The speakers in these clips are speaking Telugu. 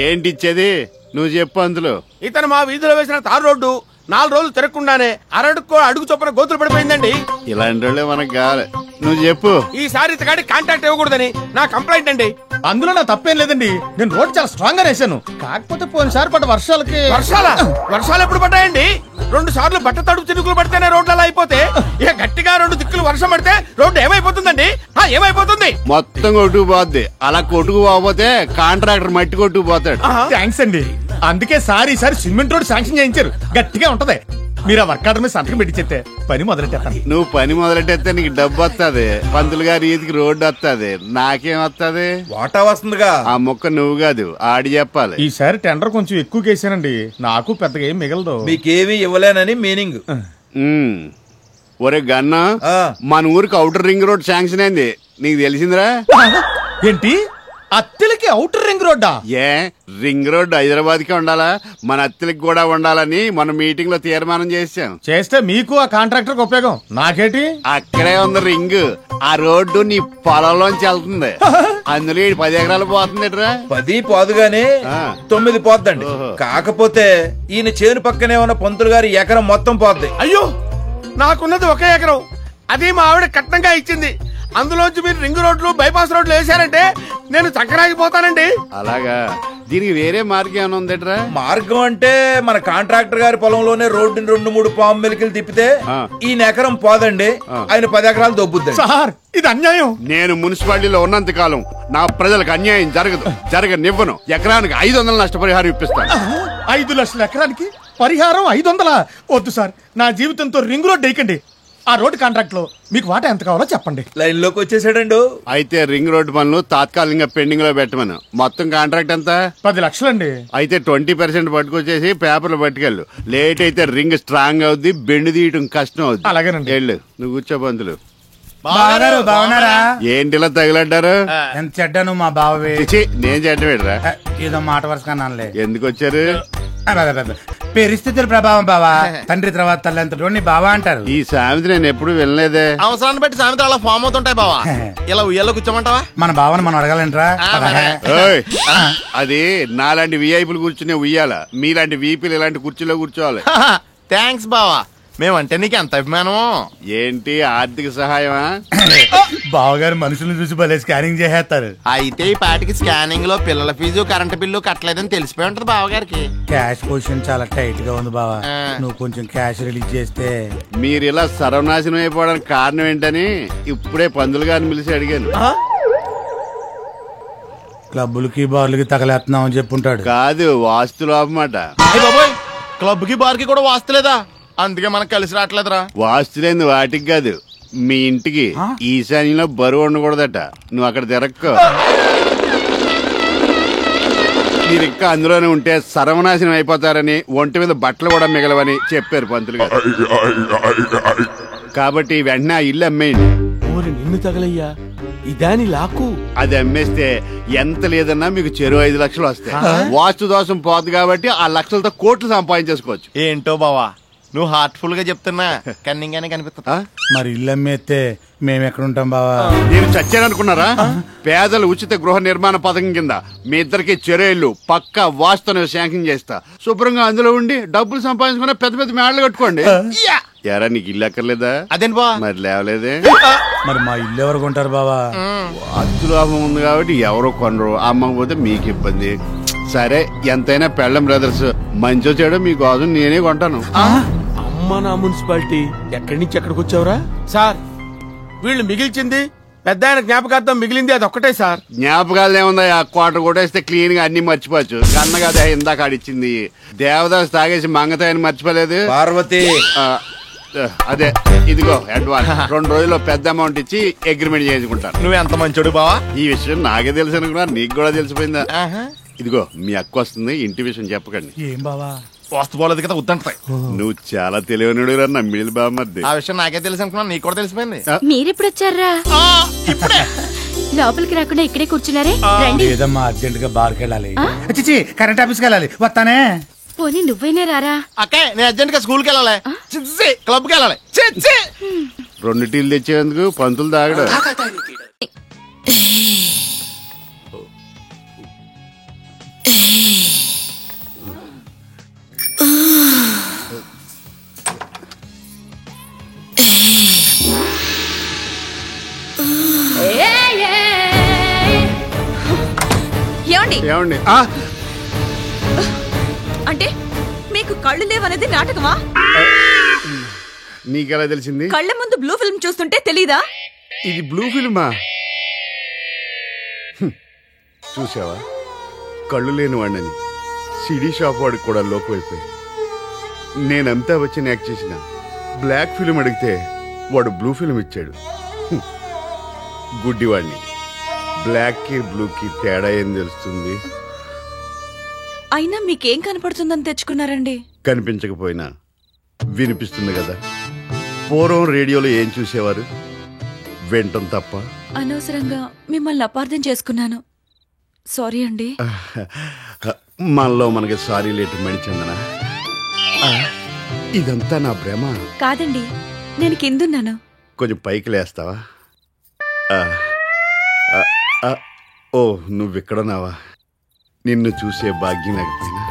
ఏంటి ఇచ్చేది నువ్వు చెప్పు. అందులో ఇతను మా వీధిలో వేసిన తారు రోడ్డు 4 రోజులు తిరగకుండానే అడుగు చొప్పున గోతులు పడిపోయిందండి. ఇలాంటి వాళ్ళే మనకు కావాలి. నువ్వు చెప్పు. ఈసారి ఇతగాడి కాంటాక్ట్ ఇవ్వకూడదని నా కంప్లైంట్ అండి. అందులో నా తప్పేం లేదండి. నేను రోడ్ చాలా స్ట్రాంగ్ గా వేసాను. కాకపోతే పోయినసారి పడ్డ వర్షాలకి వర్షాలు ఎప్పుడు పడ్డాయండి? 2 సార్లు బట్ట తడుపు చినుకులు పడితేనే రోడ్లు అలా అయిపోతే ఇక గట్టిగా 2 దిక్కులు వర్షం పడితే రోడ్డు ఏమైపోతుందండి? ఏమైపోతుంది? మొత్తం కొట్టుకుపోద్ది. అలా కొట్టుకుపోతే కాంట్రాక్టర్ మట్టి కొట్టుకుపోతాడు. థ్యాంక్స్ అండి. అందుకే ఈసారి సిమెంట్ రోడ్ శాంక్షన్ చేయించారు. గట్టిగా ఉంటది. మీరు ఆ వర్క్ ఆర్డర్ మీద సంతకం పెట్టించేస్తే పని మొదలెట్టేస్తాను. నువ్వు పని మొదలెట్టేస్తే నీకు డబ్బు వస్తుంది. పంతులు గారి ఈదికి రోడ్డు వస్తుంది. నాకేం వస్తుంది? వాటా వస్తుందిగా. ఆ మొక్క నువ్వు కాదు ఆడి చెప్పాలి. ఈసారి టెండర్ కొంచెం ఎక్కువ కేసానండి. నాకు పెద్దగా ఏం మిగలదు. మీకేమీ ఇవ్వలేనని మీనింగ్. ఒరే గన్న, మన ఊరికి ఔటర్ రింగ్ రోడ్ శాంక్షన్ అయింది. నీకు తెలిసిందిరా? ఏంటి? అత్తెలకి ఔటర్ రింగ్ రోడ్డా? ఏ రింగ్ రోడ్ హైదరాబాద్ కి ఉండాలా? మన అత్తెలకి కూడా ఉండాలని మన మీటింగ్ లో తీర్మానం చేశాం. చేస్తే మీకు ఆ కాంట్రాక్టర్ ఉపయోగం, నాకేటి? అక్కడే ఉంది రింగ్. ఆ రోడ్డు నీ పొలంలోంచి వెళ్తుంది. అందులో 10 ఎకరాలు పోతుంది. 10 పోదుగానే 9 పోద్దండి. కాకపోతే ఈయన చేను పక్కనే ఉన్న పంతులు గారి ఎకరం మొత్తం పోద్ది. అయ్యో, నాకున్నది 1 ఎకరం. అది మా ఆవిడ కట్నంగా ఇచ్చింది. అందులోంచి మీరు రింగ్ రోడ్లు బైపాస్ రోడ్లు వేసారంటే నేను చక్కరాగిపోతానండి. అలాగా? దీనికి వేరే మార్గం ఏమైనా ఉందట్రా? మార్గం అంటే మన కాంట్రాక్టర్ గారి పొలంలోనే రోడ్డుని 2-3 పాము మెలికలు తిప్పితే ఈయన ఎకరం పోదండి. ఆయన 10 ఎకరాలు దొబ్బుద్ది. సార్, ఇది అన్యాయం. నేను మున్సిపాలిటీలో ఉన్నంత కాలం నా ప్రజలకు అన్యాయం జరగనివ్వను. ఎకరానికి 500 నష్టపరిహారం ఇప్పిస్తాను. 5 లక్షల ఎకరానికి పరిహారం 500? వద్దు సార్, నా జీవితంతో రింగ్ రోడ్ వేయకండి. ఆ రోడ్ కాంట్రాక్ట్ లో మీకు వాటా ఎంత కావాలో చెప్పండి. లైన్ లోకి వచ్చేసాడండు. అయితే రింగ్ రోడ్ పనులు తాత్కాలికంగా పెండింగ్ లో పెట్టమను. మొత్తం కాంట్రాక్ట్ ఎంత? 10 లక్షలండి. అయితే 20% పట్టుకొచ్చేసి పేపర్లు పట్టుకెళ్ళు. లేట్ అయితే రింగ్ స్ట్రాంగ్ అవుద్ది, బెండు తీయటం కష్టం అవుద్ది. అలాగేనండి. వెళ్ళు. నువ్వు కూర్చో పంతులు. బాగున్నారా? ఏంటిలా తగిలడ్డారు? ఎంత చెడ్డాను మా బావే. నేను చెడ్డవేడరా? ఏదో మాట వరుసకన్నానులే. ఎందుకు వచ్చారు? పరిస్థితుల ప్రభావం బావా. తండ్రి తర్వాత తల్లంతటి నీ బావా అంటారు. ఈ సామెత నేను ఎప్పుడు వినలేదే. అవసరాన్ని బట్టి సామెతలు అలా ఫామ్ అవుతుంటాయి బావా. ఇలా ఉయ్యాలో కూర్చోమంటావా? మన బావని మనం అడగాలంటరా? అది నాలాంటి విఐపీలు కూర్చునే ఉయ్యాల. మీలాంటి వీపీలు ఇలాంటి కుర్చీలో కూర్చోవాలి. థ్యాంక్స్ బావా. మేమంటే నీకు ఎంత అభిమానమో. ఏంటి ఆర్థిక సహాయమా? బావగారు మనుషులను చూసి భలే స్కానింగ్ చేసేస్తారు. అయితే ఈ పాటికి స్కానింగ్ లో పిల్లల ఫీజు కరెంట్ బిల్లు కట్టలేదని తెలిసిపోయి ఉంటది బావగారికి. క్యాష్ పొజిషన్ చాలా టైట్ గా ఉంది బావా. నువ్వు కొంచెం క్యాష్ రిలీజ్ చేస్తే. మీరు ఇలా సర్వనాశనం అయిపోవడానికి కారణం ఏంటని ఇప్పుడే పందులు గారిని పిలిచి అడిగాను. క్లబ్బులకి బార్లకి తగలేస్తున్నావు అని చెప్పుంటాడు. కాదు, వాస్తు లోపమాట. క్లబ్ కి బార్ కి కూడా వాస్తలేదా? అందుకే మనకు కలిసి రావట్లేదురా. వాస్తులేంది వాటికి కాదు, మీ ఇంటికి ఈశాన్యంలో బరువు ఉండకూడదట. నువ్వు అక్కడ తిరక్కో. మీరు ఇంకా అందులోనే ఉంటే సర్వనాశనం అయిపోతారని, ఒంటి మీద బట్టలు కూడా మిగలవని చెప్పారు పంతులు గారు. కాబట్టి వెంటనే ఆ ఇల్లు అమ్మేయండి. నిన్ను తగలయ్యా, ఇదాని లాకు. అది అమ్మేస్తే ఎంత లేదన్నా మీకు చెరో 5 లక్షలు వస్తాయి. వాస్తు దోషం పోదు కాబట్టి ఆ లక్షలతో కోట్లు సంపాదించేసుకోవచ్చు. ఏంటో బావా, నువ్వు హార్ట్ఫుల్ గా చెప్తున్నా కన్నింగానే కనిపిస్తా. మరి ఇల్లు అమ్మేస్తే మేము ఎక్కడుంటాం బావా? నేను చచ్చాననుకున్నారా? పేదల ఉచిత గృహ నిర్మాణ పథకం కింద మీ ఇద్దరికి చెరో ఇల్లు పక్కా వాస్తును శాంక్షన్ చేస్తా. శుభ్రంగా అందులో ఉండి డబ్బులు సంపాదించుకున్న పెద్ద పెద్ద మేడలు కట్టుకోండి. ఎరా నీకు ఇల్లు అక్కర్లేదా? అదేంటి బా మరి లేవలేదే. మరి మా ఇల్లు ఎవరు కొంటారు బావా? వాస్తు లాభం ఉంది కాబట్టి ఎవరో కొనరు. అమ్మకపోతే మీకు ఇబ్బంది. సరే, ఎంతైనా పెళ్ళం బ్రదర్స్. మంచో చెడో మీకోసం నేనే కొంటాను. అమ్మ నా మున్సిపాలిటీ ఎక్కడి నుంచి ఎక్కడికి వచ్చావురా? సార్, వీళ్ళు మిగిల్చింది పెద్ద ఆయన జ్ఞాపకార్థం మిగిలింది అది ఒక్కటే సార్. జ్ఞాపకాలు ఏముందా? ఆ కోట కొట్టేస్తే క్లీన్ గా అన్ని మర్చిపోవచ్చు. కన్నగా ఇందాక ఆడిచ్చింది. దేవదాస్ తాగేసి మంగతాయని మర్చిపోలేదు. పార్వతి అదే ఇదిగో అడ్వాన్స్. 2 రోజుల్లో పెద్ద అమౌంట్ ఇచ్చి అగ్రిమెంట్ చేసుకుంటాను. నువ్వు ఎంత మంచోడు బావా. ఈ విషయం నాకే తెలుసు అనుకున్నా, నీకు కూడా తెలిసిపోయిందా? ఇదిగో మీ అక్క వస్తుంది, ఇంటి విషయం చెప్పకండి. ఏం బావా? వాస్తు పోలేదు కదా, వద్దంటాయి. నువ్వు చాలా తెలివనుడు రా నమ్మిలి బామ్మర్ది. ఆ విషయం నాకే తెలుసు అనుకున్నా, నీకు కూడా తెలిసిపోయింది. మీరెప్పుడు వచ్చారా? ఇప్పుడే. లోపలికి రాకుండా ఇక్కడే కూర్చున్నారే. లేదమ్మా, అర్జెంట్ గా బార్కి వెళ్ళాలి. కరెంట్ ఆఫీస్కి వెళ్ళాలి. వస్తానే. పోనీ నువ్వైనా రారా? అక్కే, నేను అర్జెంట్ గా స్కూల్కి వెళ్ళాలి, క్లబ్ కి వెళ్ళాలి. 2 టీలు తెచ్చేందుకు పంతులు తాగడు. ఏమండి అంటే మీకు కళ్ళు లేవనేది నాటకమా? నీకెలా తెలిసింది? కళ్ళ ముందు బ్లూ ఫిల్మ్ చూస్తుంటే తెలీదా? ఇది బ్లూ ఫిల్మా? చూసావా, కళ్ళు లేని వాడిని సిడీ షాప్ వాడికి కూడా లోకువైపోయి. నేను అమితాబ్ బచ్చన్ యాక్ట్ చేసిన బ్లాక్ ఫిల్మ్ అడిగితే వాడు బ్లూ ఫిల్మ్ ఇచ్చాడు. గుడ్డివాడిని. బ్లాక్ కి బ్లూ కి తేడా ఏం తెలుస్తుంది? అయినా మీకేం కనపడుతుందని తెచ్చుకున్నారండి? కనిపించకపోయినా వినిపిస్తుంది కదా. పూర్వం రేడియోలో ఏం చూసేవారు? వింటం తప్ప. అనవసరంగా మిమ్మల్ని అపార్థం చేసుకున్నాను, సారీ అండి. మనలో మనకి సారీ లేటు మణిచందన. ఇదంతా నా భ్రమ. కాదండి, నేను కిందున్నాను. కొంచెం పైకి లేస్తావా? ఓ, నువ్విక్కడున్నావా? నిన్ను చూసే భాగ్యం లేకపోయినా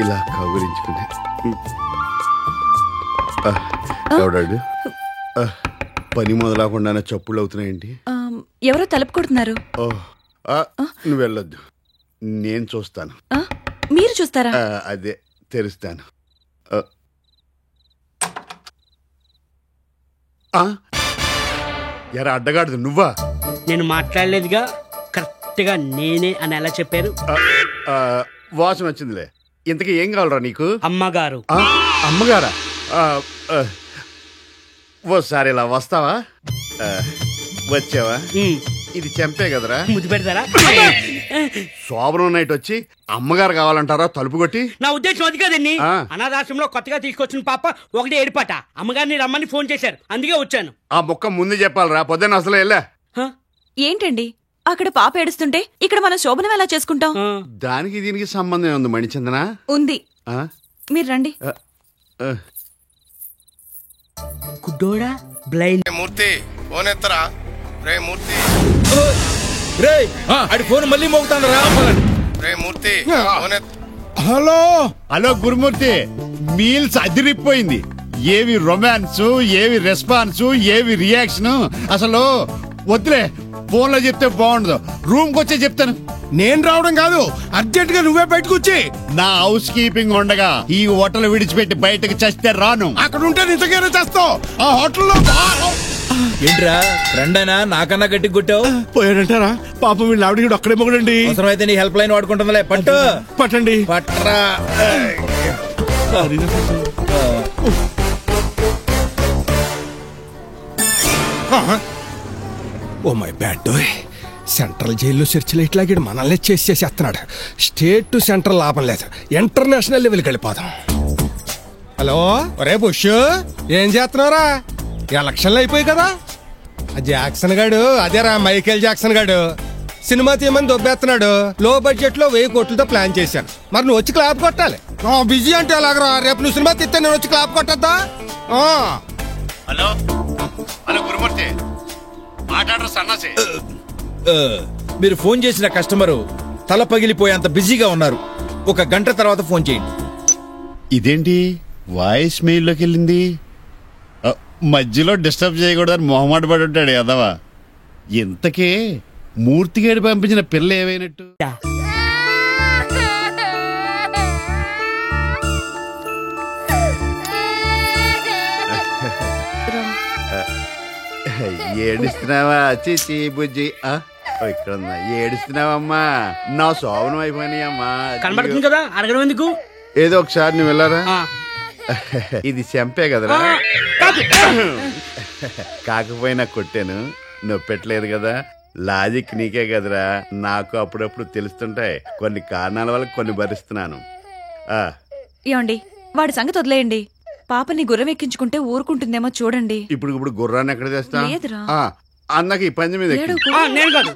ఇలా కౌగులించుకునే. ఎవడాడు? పని మొదలకుండానే చప్పుళ్ళు అవుతున్నాయేంటి? ఎవరో తలుపు కొడుతున్నారు. నువ్వు వెళ్ళొద్దు, నేను చూస్తాను. మీరు చూస్తారా? అదే తెరుస్తాను. ఎరా అడ్డగాడుదు నువ్వా? నేను మాట్లాడలేదుగా, కరెక్ట్ గా నేనే అని ఎలా చెప్పారు? వాసన వచ్చిందిలే. ఇంతకీ ఏం కావాలరా నీకు? అమ్మగారు. అమ్మగారా? ఓసారి ఇలా వస్తావా? వచ్చావా? ఇది చంపే కదరా? ముద్దు పెడతారా? శోభనం నైట్ వచ్చి అమ్మగారు కావాలంటారా తలుపు కొట్టి? నా ఉద్దేశం అది కాదండి. అనాథాశ్రమంలో కొత్తగా తీసుకొచ్చిన పాప ఒకటి ఏడిపాట. అమ్మగారిని రమ్మని ఫోన్ చేశారు, అందుకే వచ్చాను. ఆ ముక్క ముందు చెప్పాలరా, పొద్దున్న అసలు వెళ్ళా. ఏంటండి అక్కడ పాప ఏడుస్తుంటే ఇక్కడ మన శోభనం ఎలా చేసుకుంటాం? దానికి దీనికి సంబంధం ఉంది మణిచందన? ఉంది. మీరు రండి. గుడ్డోడా బ్లైండ్. మూర్తి ఫోన్ ఎత్తరా. రే మూర్తి. అడి ఫోన్ మళ్ళీ మోగుతాను రా. రే మూర్తి ఫోన్ హలో హలో గురుమూర్తి, మీల్స్ అదిరిపోయింది. ఏవి రొమాన్స్, ఏవి రెస్పాన్స్, ఏవి రియాక్షన్. అసలు వద్దులే, ఫోన్ లో చెప్తే బాగుండదు. రూమ్ కి వచ్చే చెప్తాను. నేను రావడం కాదు, అర్జెంట్ గా నువ్వే బయటకు వచ్చి. నా హౌస్ కీపింగ్ ఉండగా ఈ హోటల్ విడిచిపెట్టి బయటకు చస్తే రాను. అక్కడ ఉంటే నిజంగానే చేస్తావు. ఆ హోటల్లో ఏంట్రా ఫ్రెండ్ అయినా నాకన్నా గట్టి కొట్టావు? పోయాడంటారా? పాపం వీళ్ళు ఆవిడ అక్కడే మొగడండి. అవసరమైతే నీ హెల్ప్ లైన్ వాడుకుంటుందిలే. పట్టు పట్టండి. పట్రా. ఓ మై బ్యాడ్ డోయ్. సెంట్రల్ జైల్లో సెర్చ్ లైట్ లాగాడు, మనల్ని చేసేస్తున్నాడు. స్టేట్ టు సెంట్రల్ లాభం లేదు, ఇంటర్నేషనల్ లెవెల్కి వెళ్ళిపోదాం. హలో, ఒరే బుష్, ఏం చేస్తున్నారా? ఎలక్షన్లు అయిపోయి కదా. జాక్సన్ గాడు, అదేరా మైకేల్ జాక్సన్ గాడు, సినిమా తీయమని దొబ్బేస్తున్నాడు. లో బడ్జెట్ లో 1000 కోట్లతో ప్లాన్ చేశాను. మరి నువ్వు వచ్చి క్లాప్ కొట్టాలి. బిజీ అంటే ఎలాగరా? రేపు నువ్వు సినిమా తీస్తే నేను వచ్చి క్లాప్ కొట్టద్దా? హలో హలో గురుమూర్తి, మాట్లాడరు సన్నాసి. మీరు ఫోన్ చేసిన కస్టమరు తల పగిలిపోయేంత బిజీగా ఉన్నారు. 1 గంట తర్వాత ఫోన్ చేయండి. ఇదేంటి వాయిస్ మెయిల్లోకి వెళ్ళింది? మధ్యలో డిస్టర్బ్ చేయకూడదని మొహమాట పడి ఉంటాడు ఎదవా. ఇంతకే మూర్తిగాడి పంపించిన పిల్ల ఏమైనట్టు? ఏడుస్తున్నావా చిచి బుజ్జి? ఇక్కడ ఉన్నా. ఏడుస్తున్నావమ్మా? నా శోభనం అయిపోయినాయి అమ్మా. కనబడుతుంది కదా, అడగడం ఎందుకు? ఏదో ఒకసారి నువ్వు వెళ్ళారా? ఇది చంపే కదరా? కాకపోయినా కొట్టాను, నువ్వు పెట్టలేదు కదా. లాజిక్ నీకే కదరా, నాకు అప్పుడప్పుడు తెలుస్తుంటాయి. కొన్ని కారణాల వల్ల కొన్ని భరిస్తున్నాను. ఏమండి, వాడి సంగతి వదిలేయండి. పాపని గుర్రం ఎక్కించుకుంటే ఊరుకుంటుందేమో చూడండి. ఇప్పుడు గుర్రాన్ని ఎక్కడ తెస్తా? లేదురా. అన్నకి ఈ పంది మీద నేను కాదు.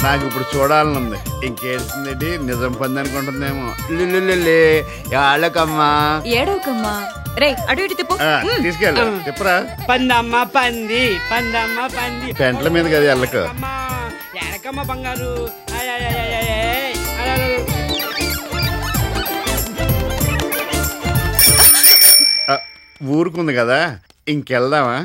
నాకు ఇప్పుడు చూడాలనుంది. ఇంకేడుతుంది, నిజం పంది అనుకుంటుందేమో. ఏళ్ళకమ్మా, ఏడవకమ్మా. రే అటు ఇటు తిప్పు. తీసుకెళ్ళి తిప్పరా. పందమ్మ పంది, పందమ్మ పంది. పెంట్ల మీద కదా ఎళ్ళక. ఎడకమ్మ బంగారు. ఊరుకుంది కదా, ఇంకెళ్దామా?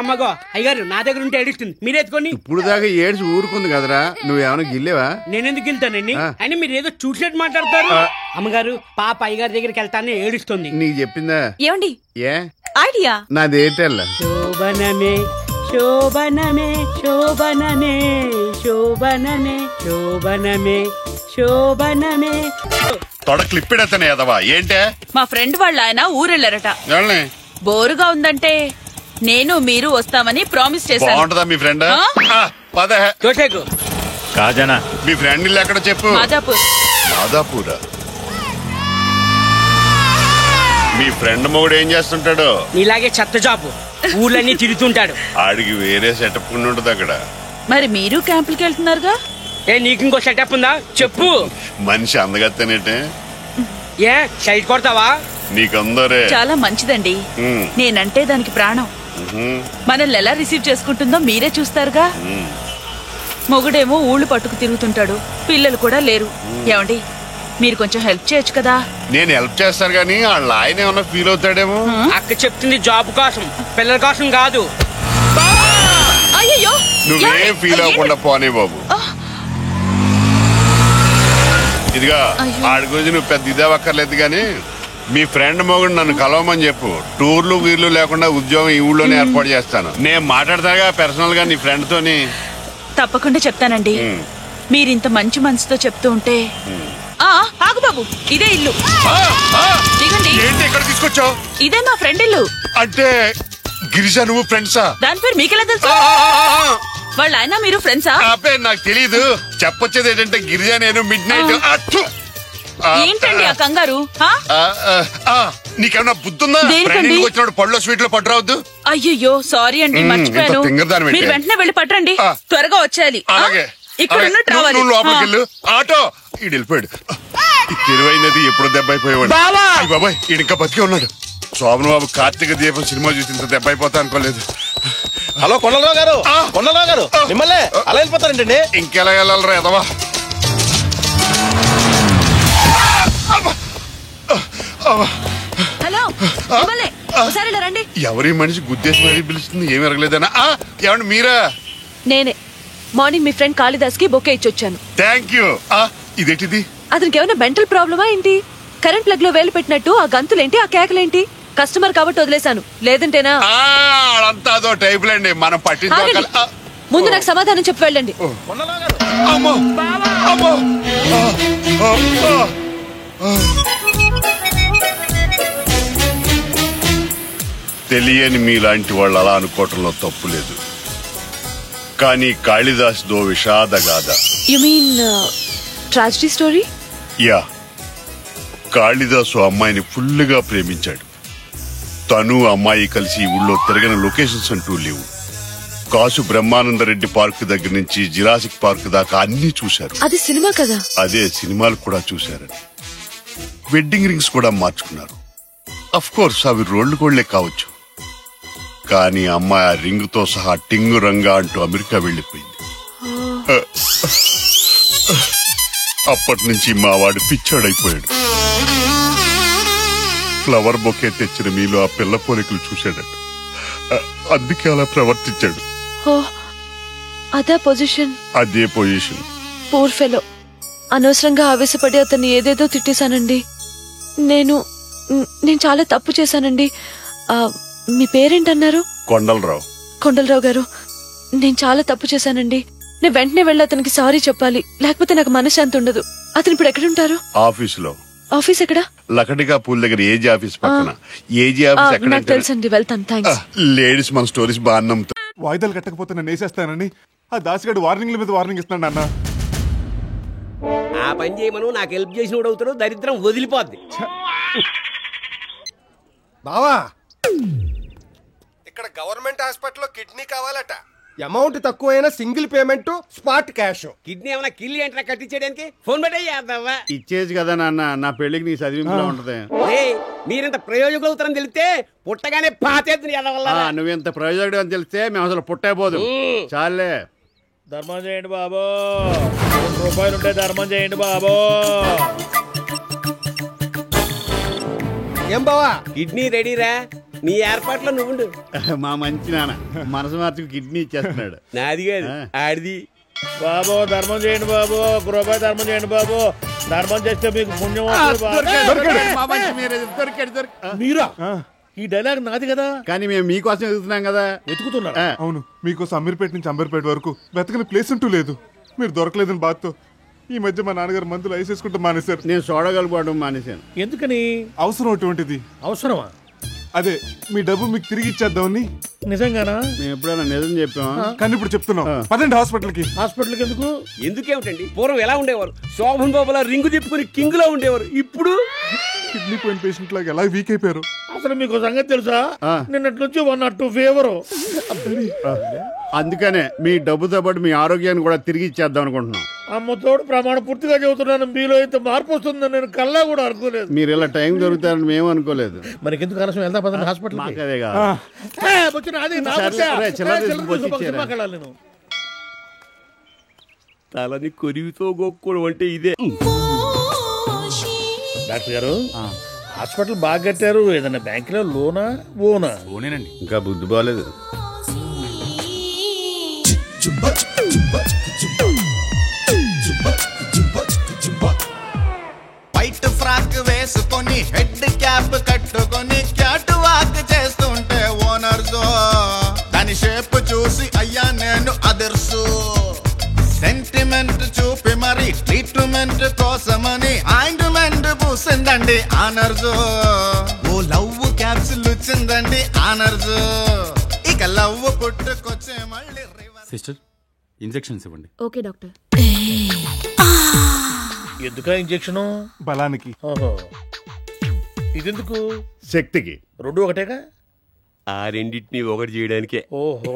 అమ్మగో అయ్యారు నా దగ్గర ఉంటే ఏడుస్తుంది మీరు ఎత్తుకొని. ఇప్పుడు దాకా ఏడ్చి ఊరుకుంది కదరా, నువ్వేమైనా గిల్లేవా? నేనెందుకు వెళ్తానండి అని మీరు ఏదో చూసినట్టు మాట్లాడతారు. అమ్మగారు పాప అయ్యగారి దగ్గరికి వెళ్తానే ఏడుస్తుంది. నీకు చెప్పిందా? ఏమండి ఏ ఐడియా? నాది ఏంటల్ల శోభనమే శోభనమే శోభనమే శోభనమే శోభనమే శోభనమే. తొడ క్లిప్పెడతానే ఎదవా ఏంటే? మా ఫ్రెండ్ వాళ్ళ ఆయన ఊరెళ్ళారట. ఎవరిని? బోరుగా ఉందంటే నేను మీరు వస్తామని ప్రామిస్ చేశాను. బాగుంటదా మీ ఫ్రెండ్? పద జోషేకు కాజనా మీ ఫ్రెండ్ ఇల్లు ఎక్కడ చెప్పు? మాదాపూర్. మాదాపూరా? మీ ఫ్రెండ్ మొగుడు ఏం చేస్తుంటాడు? ఇలాగే చెత్త జాబు ఊళ్ళన్నీ తిరుగుతుంటాడు. ఆడికి వేరే సెటప్ ఉంటుంది అక్కడ. మరి మీరు క్యాంపులకి వెళ్తున్నారుగా? ఏ నీకు ఇంకో సెటప్ ఉందా చెప్పు. మనిషి అందగత్తనేటే. ఏ సైడ్ కొడతావా? నీకందరే చాలా మంచిదండి. నేనంటే దానికి ప్రాణం. మనల్ని ఎలా రిసీవ్ చేసుకుంటుందో మీరే చూస్తారుగా. మొగుడేమో ఊళ్ళు పట్టుకు తిరుగుతుంటాడు, పిల్లలు కూడా లేరు. ఏమండి మీరు కొంచెం హెల్ప్ చేయొచ్చు కదా? నేను హెల్ప్ చేస్తాను కానీ వాళ్ళ ఆయన ఏమన్నా ఫీల్ అవుతాడేమో. అక్క చెప్తుంది జాబ్ కోసం, పిల్లల కోసం కాదు. అయ్యో నువ్వేం ఫీల్ అవ్వకుండా పోనీ బాబు. ఇదిగా ఆడి గురించి నువ్వు పెద్ద ఇదేవక్కర్లేదు కానీ మీ ఫ్రెండ్ మొగుడు నన్ను కలవమని చెప్పు. టూర్లు వీర్లు లేకుండా ఉద్యోగం ఈ ఊళ్ళోనే ఏర్పాటు చేస్తాను. నేను మాట్లాడతాగా పర్సనల్ గా నీ ఫ్రెండ్ తోని. తప్పకుండా చెప్తానండి. మీరింత మంచి మనసుతో చెప్తూ ఉంటే. ఆగు బాబు, ఇదే ఇల్లు. దిగండి. ఏంటి ఇక్కడ తీసుకొచ్చావు? ఇదే మా ఫ్రెండ్ ఇల్లు. అంటే గిరిజ నువ్వు ఫ్రెండ్సా? దాని పేరు మీకెలా తెలుసు? వాళ్ళ ఆయన మీరు ఫ్రెండ్సా? నాకు తెలీదు. చెప్పొచ్చేది ఏంటంటే గిరిజ నేను మిడ్ నైట్. ఏంటండి ఆ కంగారు? నీకేమన్నా బుద్ధుందా? వచ్చినప్పుడు పళ్ళు స్వీట్ లో పట్టురావద్దు. అయ్యో సారీ అండి, మర్చిపోయాను. మీరు వెంటనే వెళ్ళి పట్టండి, త్వరగా వచ్చేయాలి. ఇక్కడ ఉన్నట్టు రావాలి. లోపలికి వెళ్ళు. ఆటో ఈడు వెళ్ళిపోయాడు. తెలివైనది ఎప్పుడు దెబ్బ అయిపోయేవాడు. బాబాయ్ ఈడింకా బతికే ఉన్నాడు. శోభన్ బాబు కార్తీక దీపం సినిమా చూసి ఇంత దెబ్బ అయిపోతా అనుకోలేదు. హలో కొండలరావు గారు, కొండలరావు గారు మిమ్మల్ని అలా వెళ్ళిపోతారంటండి. ఇంకెలా వెళ్ళాలరా ఎదవా? హలో ఒకసారి రండి. ఎవరి మనిషి గుద్దేసి మరీ పిలుస్తుంది, ఏమి ఎరగలేదనా? ఏమండి మీరా? నేనే. మార్నింగ్ మీ ఫ్రెండ్ కాళిదాస్ కి బొకే ఇచ్చొచ్చాను. Thank you. ఇదేంటిది? అతనికి ఏమైనా మెంటల్ ప్రాబ్లమా ఏంటి? కరెంట్ ప్లగ్ లో వేలు పెట్టినట్టు ఆ గంతులేంటి, ఆ కేకలేంటి? కస్టమర్ కాబట్టి వదిలేశాను, లేదంటేనా? అంతా అదో టైపులండి, మనం పట్టించుకోవాలి. ముందు నాకు సమాధానం చెప్పి వెళ్ళండి. తెలియని మీలాంటి వాళ్ళు అలా అనుకోవటంలో తప్పు లేదు. కానీ కాళిదాస్ దో విషాదగాథ. You mean tragedy story? Yeah. Kalidasu అమ్మాయిని ఫుల్గా ప్రేమించాడు. తను అమ్మాయి కలిసి ఊళ్ళో తిరగని లొకేషన్స్ అంటూ లేవు. కాసు బ్రహ్మానందరెడ్డి పార్క్ దగ్గర నుంచి జిరాసిక్ పార్క్ దాకా అన్ని చూశారు. అది సినిమా కదా? అదే సినిమాలు కూడా చూశారు. వెడ్డింగ్ రింగ్స్ కూడా మార్చుకున్నారు. అఫ్ కోర్స్ అవి రోళ్లు కోళ్లే కావచ్చు. కానీ అమ్మాయి ఆ రింగ్ తో సహా టింగు రంగా అంటూ అమెరికా వెళ్లిపోయింది. అప్పటి నుంచి మా వాడు పిచ్చాడైపోయాడు. ఫ్లవర్ బొకే తెచ్చిన మీలో ఆ పిల్ల పోలికలు చూశాడట. అందుకే అలా ప్రవర్తించాడు. అదే పొజిషన్. అదే పొజిషన్. Poor fellow. అనవసరంగా ఆవేశపడి అతన్ని ఏదేదో తిట్టేశానండి. నేను చాలా తప్పు చేశానండి. మీ పేరేంటన్నారు? కొండలరావు. కొండలరావు గారు, నేను చాలా తప్పు చేశానండి. నేను వెంటనే వెళ్ళి అతనికి సారీ చెప్పాలి, లేకపోతే నాకు మనశ్శాంతి ఉండదు. అతను ఇప్పుడు ఎక్కడుంటారు? ఆఫీసులో. ఆఫీస్ ఎక్కడ? లకడిగా పూల్ దగ్గర ఏజీ ఆఫీస్ పక్కన. ఏజీ ఆఫీస్ ఎక్కడ? నాకు తెలుసండి, వెళ్తాను. థాంక్స్. లేడీస్ మన స్టోరీస్ బాగా నమ్ముతారు. వాయిదాలు కట్టకపోతే నన్ను వేసేస్తానని ఆ దాసిగాడు వార్నింగ్ల మీద వార్నింగ్ ఇస్తున్నాడు అన్న. ఆ పని చేయమను, నాకు హెల్ప్ చేసిన వాడు అవుతాడు, దరిద్రం వదిలిపోద్ది. బావా ఇక్కడ గవర్నమెంట్ హాస్పిటల్లో కిడ్నీ కావాలట. అమౌంట్ తక్కువైనా single payment, spot cash. Kidney ఏమైనా కిల్లి ఏంట్రా కట్టించేయడానికి? ఫోన్ పెట్టేద్దావా? ఇచ్చేది కదా నాన్న, నా పెళ్లికి నీ చదివింపులో ఉంటది. మీరింత ప్రయోజకులు అవుతారని తెలిస్తే పుట్టగానే పాతేద్ది. నువ్వెంత ప్రయోజకుడు అని తెలిస్తే మేము అసలు పుట్టైపోదు. చాలే. ధర్మం చేయండి బాబో, ₹100 ధర్మం చేయండి బాబో. ఏం బావా కిడ్నీ రెడీరా? నీ ఏర్పాట్లో నువ్వుండు. మా మంచి నాన్న మనసు మార్చుకు కిడ్నీ ఇచ్చేస్తున్నాడు. నాది కాదు ఆడిది. బాబు ధర్మం చేయండి బాబు, ఒక రూపాయి ధర్మం చేయండి బాబు. ధర్మం చేస్తే మీకు పుణ్యం వస్తుంది బాబు. మా మంచి మీరే దొరికాడు. మీరా? ఈ డైలాగ్ నాది కదా. కానీ మేము మీకోసం ఎదుగుతున్నాం కదా. వెతుకుతున్నా. అవును, మీకోసం అమీర్పేట నుంచి అంబర్పేట వరకు వెతకని ప్లేస్ అంటూ లేదు. మీరు దొరకలేదని బాధతో ఈ మధ్య మా నాన్నగారు మందులు ఐసేసుకుంటూ మానేశారు. నేను చూడగలుగుతాడు మానేశాను. ఎందుకని? అవసరం అటువంటిది. అవసరమా? అదే మీ డబ్బు మీకు తిరిగి ఇచ్చేద్దామని. నిజంగానా? మేము ఎప్పుడైనా నిజం చెప్పామా? కానీ ఇప్పుడు చెప్తున్నాం, పదండి హాస్పిటల్కి. హాస్పిటల్కి ఎందుకు? ఎందుకేమిటండి, పూర్వం ఎలా ఉండేవారు? శోభన్ బాబులా రింగు తిప్పుకుని కింగ్ లో ఉండేవారు. ఇప్పుడు కిడ్నీ పోయిన పేషెంట్ లాగా ఎలా వీక్ అయిపోయారు. అసలు మీకు సంగతి తెలుసా? నిన్నటి నుంచి 102 ఫీవర్. అందుకనే మీ డబ్బుతో పాటు మీ ఆరోగ్యాన్ని కూడా తిరిగి ఇచ్చేద్దాం అనుకుంటున్నాం. అమ్మతోడు ప్రమాణ పూర్తిగా చెబుతున్నాను, మీలో ఇంత మార్పు వస్తుందని నేను కల్లా కూడా అనుకోలేదు. మీరు ఇలా టైం దొరుకుతారని మేము అనుకోలేదు. మనకెందుకు ఆలస్యం, వెళ్దా పదండి హాస్పిటల్. మాకదే కాదు. తలని కొరివితో గోక్కోవడం అంటే ఇదే. డాక్టర్ గారు, హాస్పిటల్ బాగా కట్టారు. ఏదైనా బ్యాంకులో లోనా? ఓనా? ఓనేనండి. ఇంకా బుద్ధి బాగాలేదు. వైట్ ఫ్రాక్ వేసుకొని హెడ్ క్యాప్ కట్టుకొని క్యాట్ వాక్ చేస్తుంటే ఓనర్స్ దాని షేప్ చూసి అయ్యా నేను అదర్సు. సెంటిమెంట్ చూపి మరి ట్రీట్మెంట్ కోసమని ఆయింట్మెంట్ పూసిందండి ఆనర్స్. ఓ లవ్ క్యాప్సుల్ వచ్చిందండి ఆనర్స్. ఇక లవ్ పుట్టుకొచ్చే మళ్ళీ సిస్టర్, ఇంజెక్షన్స్ ఇవ్వండి. Okay doctor. ఎందుకా ఇంజెక్షన్? బలానికి. ఇదెందుకు? శక్తికి. రెండు ఒకటేగా? ఆ రెండింటిని ఒకటి చేయడానికే. ఓహో.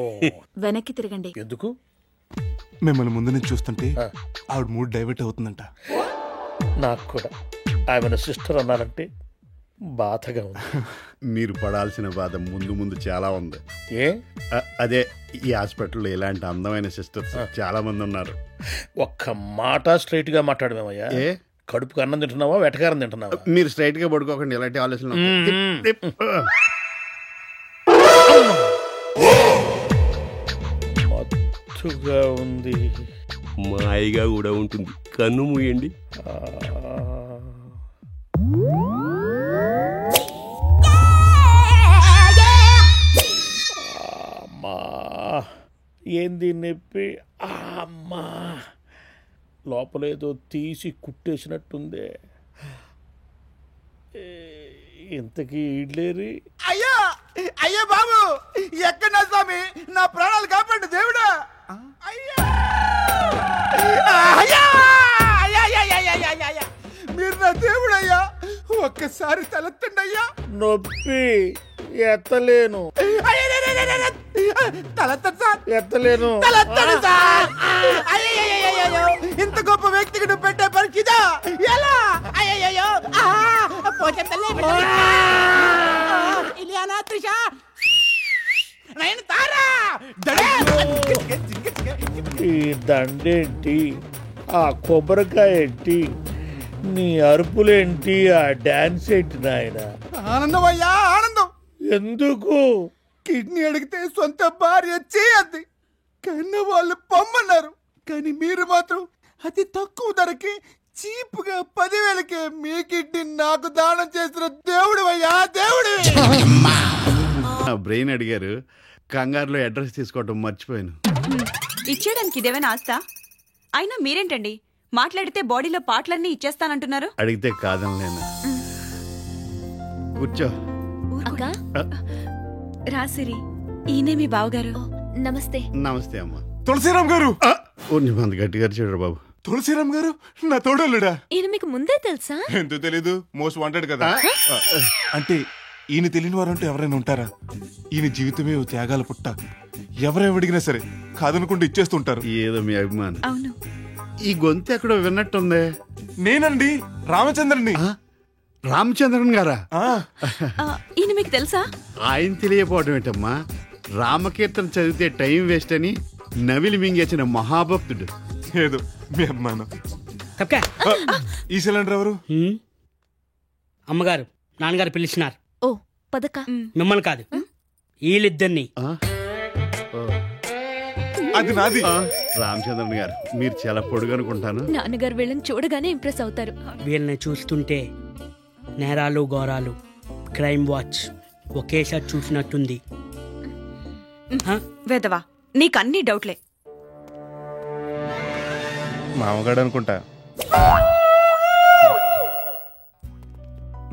వెనక్కి తిరగండి. ఎందుకు? మిమ్మల్ని ముందు నుంచి చూస్తుంటే ఆవిడ మూడ్ డైవర్ట్ అవుతుందంట. నాకు కూడా ఆమె సిస్టర్ అన్నారంటే బాధగా ఉంది. మీరు పడాల్సిన బాధ ముందు ముందు చాలా ఉంది. ఏ? అదే ఈ హాస్పిటల్లో ఇలాంటి అందమైన సిస్టర్స్ చాలా మంది ఉన్నారు. ఒక్క మాట స్ట్రైట్ గా మాట్లాడమేమయ్యా. ఏ? కడుపుకి అన్నం తింటున్నావా, వెటకారం తింటున్నావా? మీరు స్ట్రైట్ గా పడుకోకండి, ఇలాంటి ఆలోచన. మత్తుగా ఉంది. మాయిగా కూడా ఉంటుంది. కన్ను మూయండి. అమ్మా, ఏంది నొప్పి? అమ్మా, లోపలేదో తీసి కుట్టేసినట్టుంది. ఇంతకీ ఇడ్లేరి. అయ్యా అయ్యా బాబు, ఎక్కడ స్వామి, నా ప్రాణాలు కాపాడు దేవుడా. అయ్యా అయ్యా అయ్యా, మీరు నా దేవుడయ్యా, ఒక్కసారి తలెత్తండి అయ్యా. నొప్పి ఎత్తలేను. తలెత్తండి సార్. ఎత్తలేను. తలెత్తండి సార్. ఇంత గొప్ప వ్యక్తికి నువ్వు పెట్టే పరికిదా ఎలా? అయ్యో ఈ దండేంటి, ఆ కొబ్బరికాయ ఏంటి, నీ అరుపులేంటి, ఆ డాన్స్ ఏంటి నాయన? ఆనందం అయ్యా, ఆనందం. ఎందుకు? కిడ్నీ అడిగితే సొంత భార్య చేయద్ది, కన్న వాళ్ళు పొమ్మన్నారు. కానీ మీరు మాత్రం అతి తక్కువ ధరకి చీప్గా 10,000కే మీ కిడ్నీ నాకు దానం చేసిన దేవుడు అయ్యా, దేవుడు. బ్రెయిన్ అడిగారు, కంగారులో అడ్రస్ తీసుకోవటం మర్చిపోయాను. ఇచ్చేయడానికి ఇదేమైనా ఆస్తా? అయినా మీరేంటండి మాట్లాడితే బాడీలో పార్ట్లన్నీ ఇచ్చేస్తానంటున్నారు? అడిగితే కాదనలేను. కూర్చో. రాసిరి, ఈయనే మీ బావగారు. నమస్తే. నమస్తే అమ్మా. తులసిరామ్ గారు. మంది గట్టిగా చూడరు బాబు. తులసిరామ్ గారు నా తోడలుడా. ఈయన మీకు ముందే తెలుసా? ఎందుకు తెలీదు, మోస్ట్ వాంటెడ్ కదా. అంటే ఈయన తెలియని వారు అంటే ఎవరైనా ఉంటారా? ఈయన జీవితమే ఓ త్యాగాల పుట్ట. ఎవరెవరు అడిగినా సరే కాదనుకుంటూ ఇచ్చేస్తుంటారు. ఏదో మీ అభిమానం. అవును. ఈ గొంతు ఎక్కడో విన్నట్టుంది. నేనండి, రామచంద్రని. రామచంద్రన్ గారా? ఈయన మీకు తెలుసా? ఆయన తెలియపోవడం ఏంటమ్మా, రామకీర్తన చదివితే టైం వేస్ట్ అని నవిలి మింగేసిన మహాభక్తుడు. ఏదో మీ అభిమానం. ఈ సిలిండర్ ఎవరు? అమ్మగారు, నాన్నగారు పిలిచినారు. ఓ పదక్క. మిమ్మల్ని కాదు, వీళ్ళిద్దరిని. అది నాది. రామచంద్రన్ గారు, మీరు చాలా పొడుగు అనుకుంటాను. నాన్నగారు వీళ్ళని చూడగానే ఇంప్రెస్ అవుతారు. వీళ్ళని చూస్తుంటే నేరాలు ఘోరాలు క్రైమ్ వాచ్ ఒకేసారి చూసినట్టుంది. వెదవా, నీకన్నీ డౌట్లే. మామగాడు అనుకుంటా.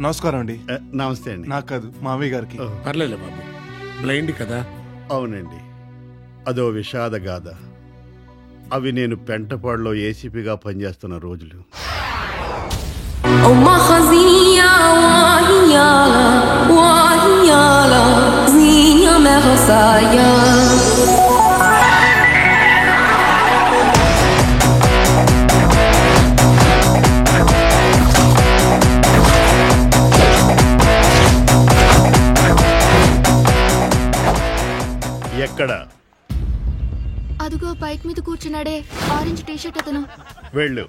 నమస్కారం అండి. నమస్తే అండి. నాకు కాదు, మామయ్య గారికి. పర్లేదు బాబు, బ్లైండ్ కదా. అవునండి, అదో విషాద గాథ. అవి నేను పెంటపాడులో ఏసీపీగా పనిచేస్తున్న రోజులు. ఎక్కడ? అదుగో బైక్ మీద కూర్చున్నాడే, ఆరెంజ్ టీషర్ట్ అతను. వెళ్ళు,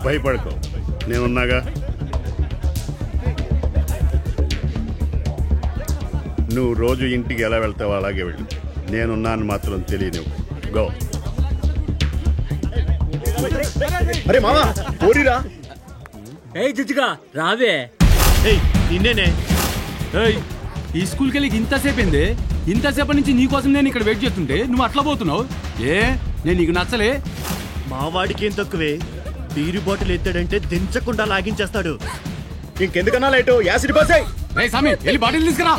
భయపడకో, నేనున్నాగా. నువ్వు రోజు ఇంటికి ఎలా వెళ్తావో అలాగే వెళ్ళు. నేనున్నాను మాత్రం తెలియనివ్వు. గో. అరే మామా, పోరీరా. ఏ జిజ్జిగా రావే. నిన్నేనే. ఈ స్కూల్కి వెళ్ళి ఇంతసేపు ఏంది? ఇంతసేపటి నుంచి నీకోసం నేను ఇక్కడ వెయిట్ చేస్తుంటే నువ్వు అట్లా పోతున్నావు. నేను నీకు నచ్చలే? మావాడికి ఏం తక్కువే, బీరు బాటిల్ ఎత్తాడంటే దించకుండా లాగించేస్తాడు. ఇంకెందుకన్నా లేటు, యాసిడ్ పోసే. సామి, వెళ్ళి బాటిల్ తీసుకురా.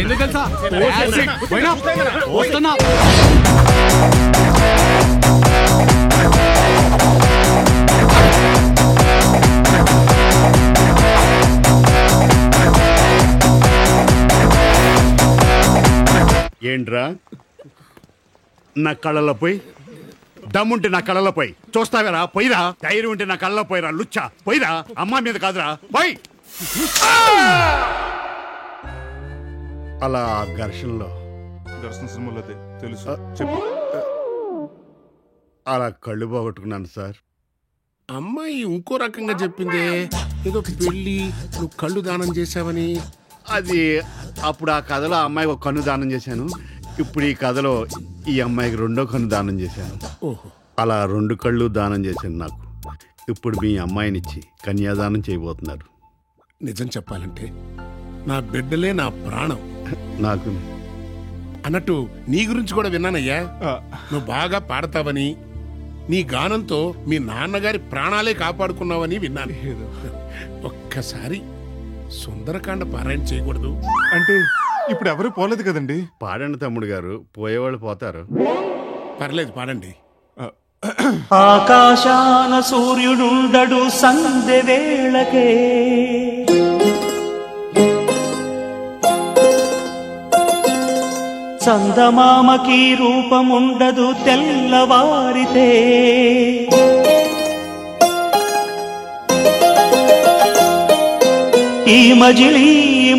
ఎందుకు తెలుసా? వస్తున్నా. ఏంట్రా నా కళ్ళలో పోయి? దమ్ముంటే నా కళ్ళలో పోయి చూస్తావేరా? పోయిరా. ధైర్యం ఉంటే నా కళ్ళలో పోయిరా. లుచ్చా, పోయిరా. అమ్మా మీద కాదురా, పోయి. అలా ఘర్షణలో తెలుసు, చెప్పు. అలా కళ్ళు పోగొట్టుకున్నాను సార్. అమ్మాయి ఇంకో రకంగా చెప్పిందే, ఏదో పెళ్లి నువ్వు కళ్ళు దానం చేసావని. అది అప్పుడు ఆ కథలో ఆ అమ్మాయికి ఒక కన్ను దానం చేశాను. ఇప్పుడు ఈ కథలో ఈ అమ్మాయికి రెండో కన్ను దానం చేశాను. ఓహో, అలా 2 కళ్ళు దానం చేశాను నాకు. ఇప్పుడు మీ అమ్మాయినిచ్చి కన్యాదానం చేయబోతున్నారు. నిజం చెప్పాలంటే నా బిడ్డలే నా ప్రాణం. నాకు అన్నట్టు నీ గురించి కూడా విన్నానయ్యా. నువ్వు బాగా పాడతావని, నీ గానంతో మీ నాన్నగారి ప్రాణాలే కాపాడుకున్నావని విన్నాను. ఒక్కసారి సుందరకాండ పారాయణ చేయకూడదు అంటే ఇప్పుడు ఎవరు పోలేదు కదండి. పాడండి తమ్ముడు గారు, పోయేవాళ్ళు పోతారు. పర్లేదు, పాడండి. ఆకాశాన సూర్యుడుండడు సంధ్య వేళకే, చందమామకి రూపముండదు తెల్లవారితే, ఈ మజిలీ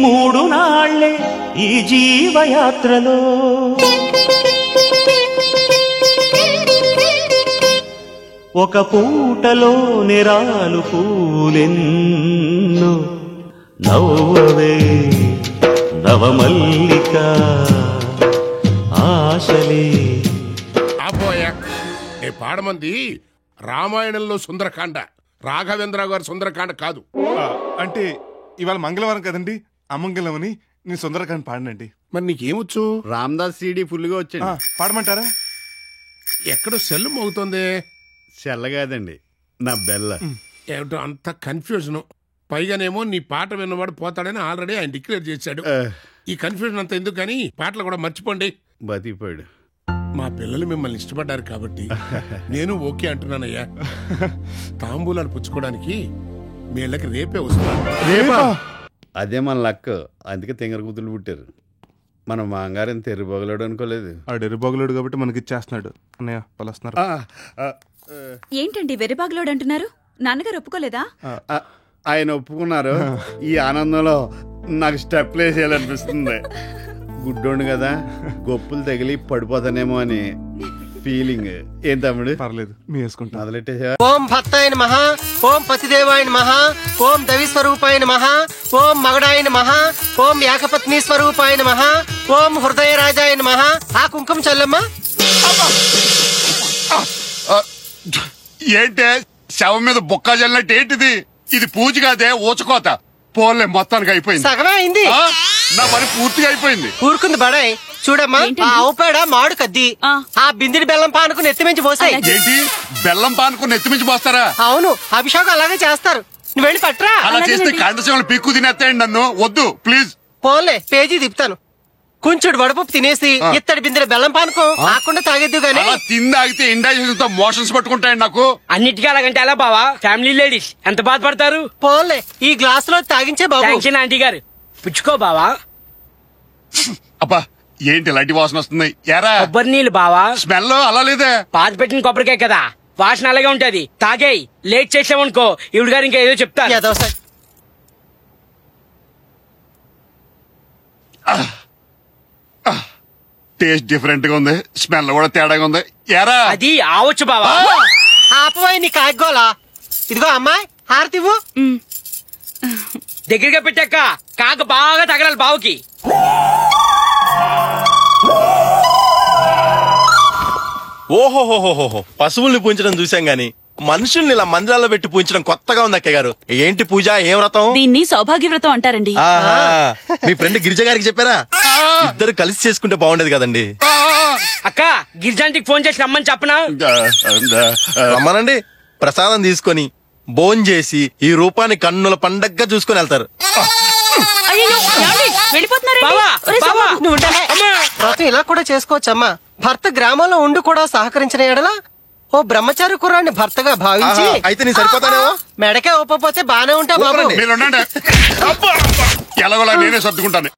3 నాళ్లే ఈ జీవయాత్రలో, ఒక పూటలో నిరాలు పూలెన్నో, నవ్వవే నవమల్లిక ఆశలే. ఆపోయా, ఏ పాడమంది రామాయణంలో సుందరకాండ, రాఘవేంద్ర గారి సుందరకాండ కాదు. అంటే ఇవాళ మంగళవారం కదండి, అమంగళం అని నేను సుందరకాండ పాడనండి. మరి నీకేమొచ్చు? రామదాస్ సీడీ ఫుల్గా వచ్చింది. పాడమంటారా? ఎక్కడో సెల్ మోగుతోంది. సెల్ల కాదండి, నా బెల్ల. ఏమిటో అంత కన్ఫ్యూజన్. పైగానేమో నీ పాట విన్నవాడు పోతాడని ఆల్రెడీ ఆయన డిక్లేర్ చేశాడు. ఈ కన్ఫ్యూజన్ అంతా ఎందుకు కానీ పాటలు కూడా మర్చిపోండి. బతికిపోయాడు. మా పిల్లలు మిమ్మల్ని ఇష్టపడ్డారు కాబట్టి నేను ఓకే అంటున్నానయ్యా. తాంబూలాలు పుచ్చుకోవడానికి మీ ఇళ్ళకి రేపే వస్తున్నాను. అదే మన లక్, అందుకే తెంగర కూతురు పుట్టారు. మన మాంగారం తెర్రిబొగలాడు అనుకోలేదు. ఆడు ఎర్రిబొగలాడు కాబట్టి మనకి ఇచ్చేస్తున్నాడు. అన్నయ్య పలుస్తున్నారు. ఏంటండి వెర్రిబాగులోడు అంటున్నారు? నాన్నగారు ఒప్పుకోలేదా? ఆయన ఒప్పుకున్నారు. ఈ ఆనందంలో నాకు స్టెప్ వేసేయాలనిపిస్తుంది. గుడ్డోండు కదా, గొప్పులు తగిలి పడిపోతానేమో అని ఫీలింగ్ ఏం తమ్ముడు? పర్లేదు మీ వేసుకుంటా. మొదలెట్టేసా? ఓం భక్తాయ నమః, ఓం పతిదేవాయ నమః, ఓం దవి స్వరూపాయ నమః, ఓం మగడాయ నమః, ఓం ఏకపత్ని స్వరూపాయ నమః, ఓం హృదయ రాజాయ నమః. ఆ కుంకుమ చల్లమ్మా. ఏంటే శవం మీద బొక్క జల్లినట్టు ఏంటిది? ఇది పూజ కాదే, ఊచకోత. పోలే మొత్తానికి అయిపోయింది. సగమే అయింది. నా పని పూర్తిగా అయిపోయింది. ఊరుకుంది బడాయ్. చూడమ్మా, ఆ ఆవు పేడ మాడు కద్ది ఆ బిందిని బెల్లం పానుకు నెత్తిమించి పోసాయి. ఏంటి బెల్లం పానుకు నెత్తిమించి పోస్తారా? అవును, అభిషేకం అలాగే చేస్తారు. నువ్వు వెళ్ళి పట్రా. అలా చేస్తే కండసేమలు పిక్కు తినేస్తాయండి నన్ను. వద్దు ప్లీజ్. పోన్లే, పేజీ తిప్పుతాను. కొంచెం వడపప్పు తినేసి ఇత్తడి బిందెల బెల్లం పానకం ఆకుండా తాగేద్దు గానీ. తిందాగితే ఇండైజెషన్ తో మోషన్స్ పట్టుకుంటాయండి నాకు. అన్నిటికీ అలాగంటే ఎలా బావా? ఫ్యామిలీ లేడీస్ ఎంత బాధపడతారు. పోన్లే, ఈ గ్లాస్ లో తాగించే బాబు. టెన్షన్ ఆంటీ గారు పుచ్చుకో బావా. అబ్బా ఏంటి ఇలాంటి వాసన వస్తుంది? ఎరా కొబ్బరి నీళ్ళు బావా. స్మెల్ అలా లేదే. పాత పెట్టిన కొబ్బరికాయ కదా, వాసన అలాగే ఉంటది. తాగేయి. లేట్ చేసామనుకో ఇవిడు గారు ఇంకా ఏదో చెప్తారు. టేస్ట్ డిఫరెంట్ గా ఉంది, స్మెల్ కూడా తేడాగా ఉంది. ఎరా అది ఆవచ్చు బావా. ఆపవాయి నీ కాయగోలా. ఇదిగో అమ్మాయి హారతి ఇవ్వు. దగ్గరగా పెట్టాక కాక బాగా తగలాలి బావుకి. ఓహోహోహోహో, పశువుల్ని పూజించడం చూసాం గాని మనుషుల్ని ఇలా మందిరాల్లో పెట్టి పూజించడం కొత్తగా ఉంది అక్కయ్య గారు. ఏంటి పూజ, ఏం వ్రతం? దీన్ని సౌభాగ్య వ్రతం అంటారండి. మీ ఫ్రెండ్ గిరిజ గారికి చెప్పారా? ఇద్దరు కలిసి చేసుకుంటే బాగుండేది కదండి. అక్క గిరిజాంటికి ఫోన్ చేసి రమ్మని చెప్పనా? రమ్మనండి. ప్రసాదం తీసుకొని భోజనం చేసి ఈ రూపాన్ని కన్నుల పండగగా చూసుకొని వెళ్తారు. వ్రతం ఇలా కూడా చేసుకోవచ్చమ్మా. భర్త గ్రామంలో ఉండి కూడా సహకరించిన ఎడల ఓ బ్రహ్మచారి కుర్రాన్ని భర్తగా భావించి అయితే నీ సరిపోతానేమో. మెడకే ఒప్పపోతే బానే ఉంటా బాబు. ఎలాగోలా నేనే సర్దుకుంటాను.